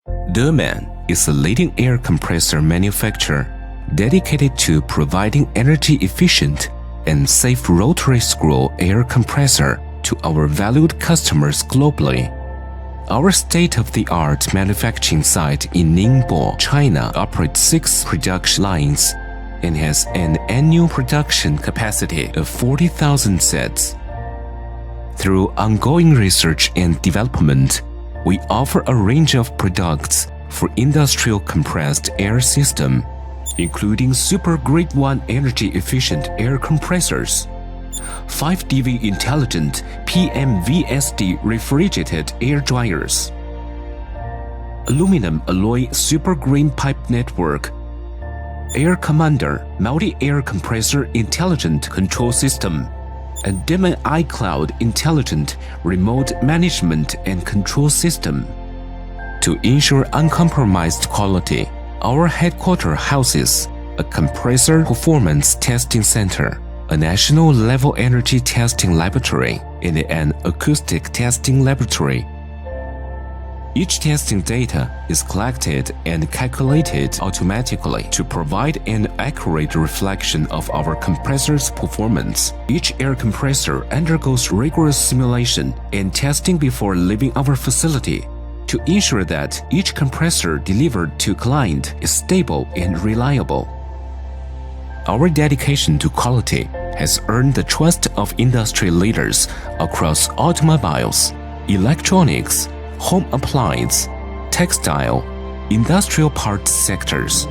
Deman is a leading air compressor manufacturer dedicated to providing energy-efficient and safe rotary screw air compressor to our valued customers globally. Our state-of-the-art manufacturing site in Ningbo, China operates 6 production lines and has an annual production capacity of 40,000 sets. Through ongoing research and development, we offer a range of products for industrial compressed air system, including super grade 1 energy-efficient air compressors, 5DV intelligent PMVSD refrigerated air dryers, aluminum alloy super green pipe network, Air Commander multi-air compressor intelligent control system, and Deman iCloud intelligent remote management and control system. To ensure uncompromised quality, our headquarters houses a compressor performance testing center, a national-level energy testing laboratory, and an acoustic testing laboratory. Each testing data is collected and calculated automatically to provide an accurate reflection of our compressor's performance. Each air compressor undergoes rigorous simulation and testing before leaving our facility to ensure that each compressor delivered to client is stable and reliable. Our dedication to quality has earned the trust of industry leaders across automobiles, electronics, home appliance, textile, industrial parts sectors.